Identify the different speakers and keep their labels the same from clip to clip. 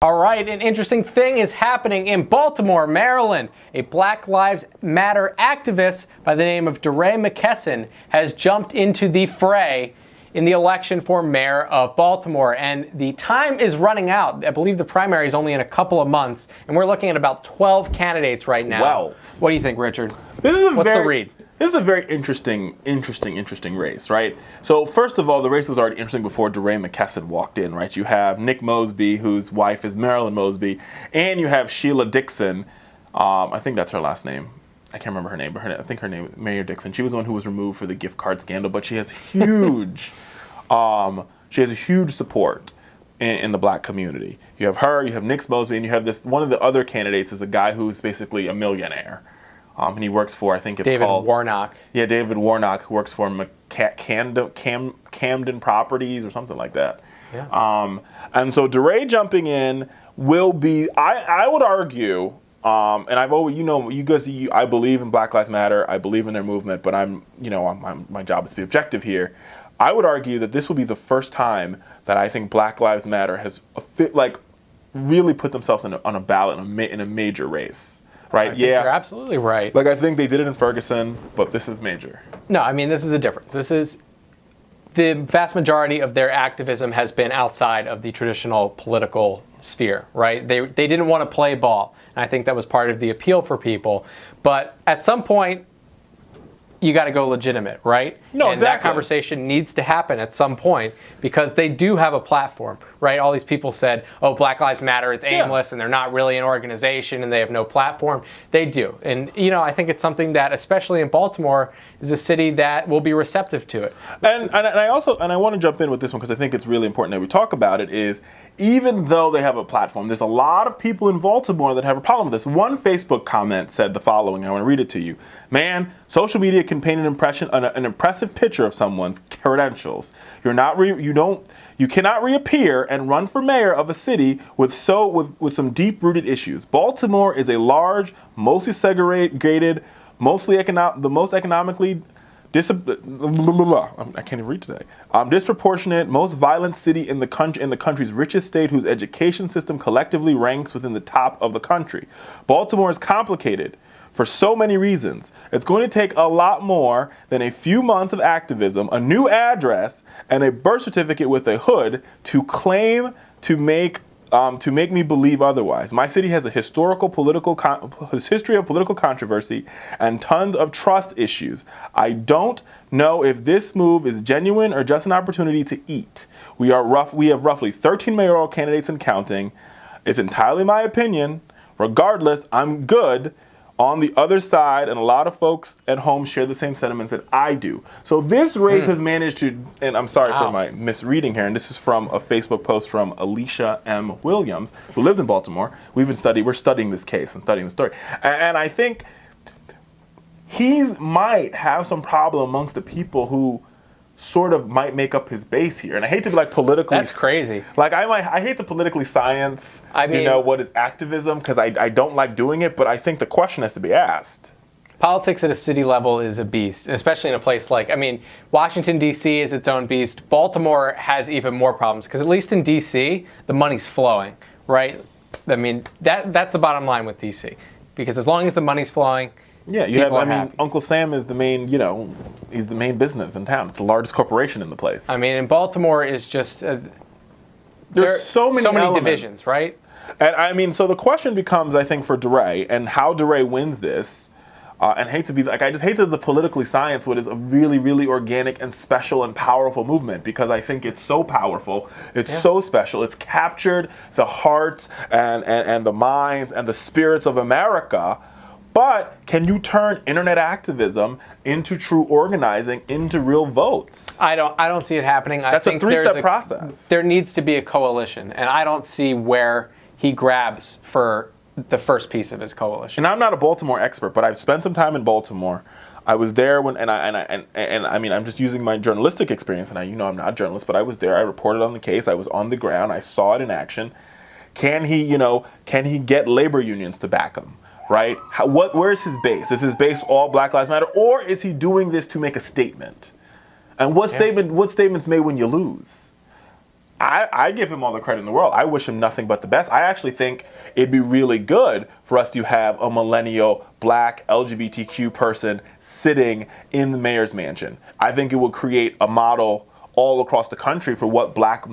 Speaker 1: All right, an interesting thing is happening in Baltimore, Maryland. A Black Lives Matter activist by the name of DeRay McKesson has jumped into the fray in the election for mayor of Baltimore. And the time is running out. I believe the primary is only in a couple of months. And we're looking at about 12 candidates right now.
Speaker 2: 12.
Speaker 1: What do you think, Richard?
Speaker 2: What's the
Speaker 1: read?
Speaker 2: This is a very interesting race, right? So first of all, the race was already interesting before DeRay McKesson walked in, right? You have Nick Mosby, whose wife is Marilyn Mosby, and you have Sheila Dixon. I think that's her last name. I can't remember her name, but I think her name is Mayor Dixon. She was the one who was removed for the gift card scandal, but she has huge, support in the black community. You have her, you have Nick Mosby, and you have this. One of the other candidates is a guy who's basically a millionaire. And he works for, I think it's called...
Speaker 1: David Warnock.
Speaker 2: Yeah, David Warnock, who works for Camden Properties or something like that.
Speaker 1: Yeah.
Speaker 2: And so DeRay jumping in will be, I would argue, and I've always, you guys, I believe in Black Lives Matter, I believe in their movement, but my job is to be objective here. I would argue that this will be the first time that I think Black Lives Matter has really put themselves on a ballot in a major race. Right?
Speaker 1: I think you're absolutely right.
Speaker 2: I think they did it in Ferguson, but this is major.
Speaker 1: No, I mean, this is a difference. This is the vast majority of their activism has been outside of the traditional political sphere, right? They didn't want to play ball. And I think that was part of the appeal for people. But at some point, you got to go legitimate, right?
Speaker 2: No,
Speaker 1: and
Speaker 2: exactly.
Speaker 1: That conversation needs to happen at some point because they do have a platform, right? All these people said, oh, Black Lives Matter, it's aimless, and they're not really an organization, and they have no platform. They do. And, I think it's something that, especially in Baltimore, is a city that will be receptive to it.
Speaker 2: And I want to jump in with this one because I think it's really important that we talk about it is, even though they have a platform, there's a lot of people in Baltimore that have a problem with this. One Facebook comment said the following, I want to read it to you. Man, social media can paint an impressive picture of someone's credentials. You cannot reappear and run for mayor of a city with some deep-rooted issues. Baltimore is a large, mostly segregated, the most economically I can't even read today. Disproportionate, most violent city in the country's richest state, whose education system collectively ranks within the top of the country. Baltimore is complicated for so many reasons. It's going to take a lot more than a few months of activism, a new address, and a birth certificate with a hood to make me believe otherwise. My city has a history of political controversy and tons of trust issues. I don't know if this move is genuine or just an opportunity to eat. We have roughly 13 mayoral candidates and counting. It's entirely my opinion. Regardless, I'm good. On the other side, and a lot of folks at home share the same sentiments that I do. So this race has managed to, and I'm sorry for my misreading here, and this is from a Facebook post from Alicia M. Williams, who lives in Baltimore. We're studying this case and studying the story. And I think he might have some problem amongst the people who sort of might make up his base here. And I hate to be politically...
Speaker 1: That's crazy.
Speaker 2: I hate to politically science, what is activism, because I don't like doing it, but I think the question has to be asked.
Speaker 1: Politics at a city level is a beast, especially in a place Washington, D.C. is its own beast. Baltimore has even more problems, because at least in D.C., the money's flowing, right? That's the bottom line with D.C., because as long as the money's flowing... Yeah,
Speaker 2: Uncle Sam is the main, he's the main business in town. It's the largest corporation in the place.
Speaker 1: And Baltimore is just...
Speaker 2: There's so many
Speaker 1: divisions, right?
Speaker 2: And so the question becomes, I think, for DeRay, and how DeRay wins this, and I just hate that the politically science what is a really, really organic and special and powerful movement, because I think it's so powerful, it's so special, it's captured the hearts and the minds and the spirits of America. But can you turn internet activism into true organizing, into real votes?
Speaker 1: I don't see it happening.
Speaker 2: That's a three-step process.
Speaker 1: There needs to be a coalition, and I don't see where he grabs for the first piece of his coalition.
Speaker 2: And I'm not a Baltimore expert, but I've spent some time in Baltimore. I was there I'm just using my journalistic experience, and I'm not a journalist, but I was there. I reported on the case. I was on the ground. I saw it in action. Can he get labor unions to back him? Right? Where's his base? Is his base all Black Lives Matter, or is he doing this to make a statement? And what statements made when you lose? I give him all the credit in the world. I wish him nothing but the best. I actually think it'd be really good for us to have a millennial black LGBTQ person sitting in the mayor's mansion. I think it will create a model all across the country for what Black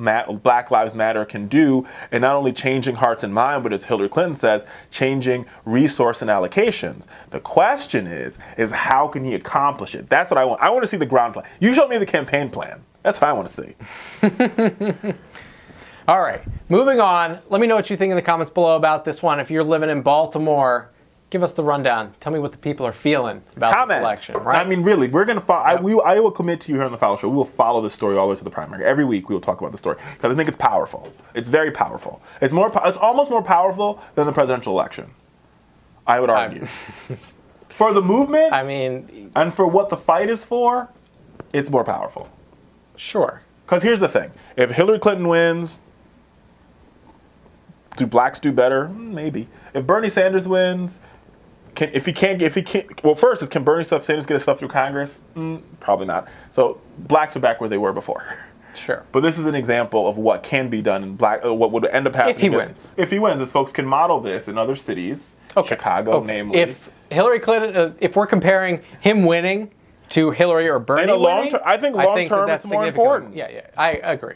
Speaker 2: Lives Matter can do, and not only changing hearts and minds, but as Hillary Clinton says, changing resource and allocations. The question is how can he accomplish it? That's what I want. I want to see the ground plan. You showed me the campaign plan. That's what I want to see.
Speaker 1: All right, moving on. Let me know what you think in the comments below about this one. If you're living in Baltimore, give us the rundown. Tell me what the people are feeling about this election. Right?
Speaker 2: I mean, really, we're going to follow. Yep. I will commit to you here on the Fowler Show. We will follow this story all the way to the primary. Every week we will talk about the story because I think it's powerful. It's very powerful. It's almost more powerful than the presidential election, I would argue. For the movement,
Speaker 1: I mean,
Speaker 2: and for what the fight is for, it's more powerful.
Speaker 1: Sure.
Speaker 2: Because here's the thing: if Hillary Clinton wins, do blacks do better? Maybe. If Bernie Sanders wins, if he can't, well, first is can Bernie Sanders get his stuff through Congress? Probably not. So blacks are back where they were before.
Speaker 1: Sure.
Speaker 2: But this is an example of what can be done in what would end up happening.
Speaker 1: If he wins.
Speaker 2: If he wins, as folks can model this in other cities, Chicago, namely.
Speaker 1: If Hillary Clinton, if we're comparing him winning to Hillary or Bernie winning,
Speaker 2: I think long term it's more important.
Speaker 1: Yeah, I agree.